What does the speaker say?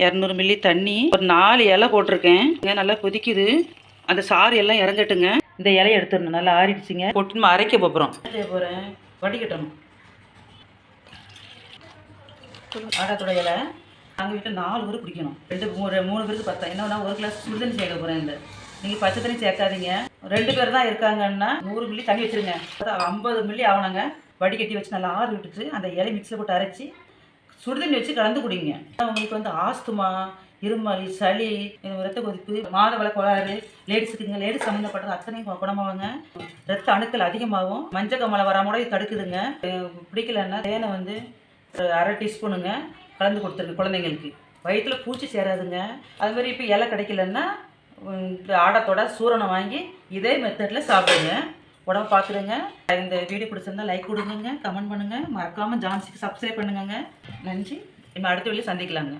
200 milli தண்ணி, ஒரு 4 இலை போட்டிருக்கேன். நல்லா கொதிக்குது. அந்த சாறு எல்லாம் இறங்கட்டுங்க. இந்த இலையை எடுத்துடணும். நல்லா ஆறிடுச்சிங்க. போட்டு நம்ம அரைக்க போகிறோம். போகிறேன் வடிகட்டணும். ஆடாத்தோட இலை நாங்கள் வீட்டில் 4 பேர் குடிக்கணும். 3 பேருக்கு பார்த்தா என்னன்னா 1 கிளாஸ் சுடுதண்ணி சேர்க்க போகிறேன். இந்த நீங்கள் பச்சை தண்ணி சேர்க்காதீங்க. 2 பேர் தான் இருக்காங்கன்னா 100 மில்லி தண்ணி வச்சுருங்க. 50 மில்லி ஆகணுங்க. வடிகட்டி வச்சு நல்லா ஆறு விட்டுட்டு அந்த இலை மிக்ஸில் போட்டு அரைச்சி சுடுதண்ணி வச்சு கலந்து குடிங்க. உங்களுக்கு வந்து ஆஸ்துமா, இருமல், சளி, ரத்த கொதிப்பு, மாதவள கோளாறு, லேடிஸுக்குங்க, லேடிஸ் சம்மந்தப்பட்டது அத்தனையும் குணமாகுங்க. ரத்த அணுக்கள் அதிகமாகும். மஞ்சள் கமலை வராம கூட தடுக்குதுங்க. பிடிக்கலன்னா தேனை வந்து 1/2 டீஸ்பூனுங்க கலந்து கொடுத்துருங்க குழந்தைங்களுக்கு. வயிற்றில் பூச்சி சேராதுங்க. அது மாதிரி இப்போ இலை கிடைக்கலன்னா ஆடத்தோட சூரணம் வாங்கி இதே மெத்தடில் சாப்பிடுங்க. உடம்பு பார்த்துடுங்க. இந்த வீடியோ பிடிச்சிருந்தா லைக் கொடுங்க, கமெண்ட் பண்ணுங்கள், மறக்காமல் ஜான்சிக்கு சப்ஸ்கிரைப் பண்ணுங்க. நன்றி. நம்ம அடுத்த வீடியோ சந்திக்கலாங்க.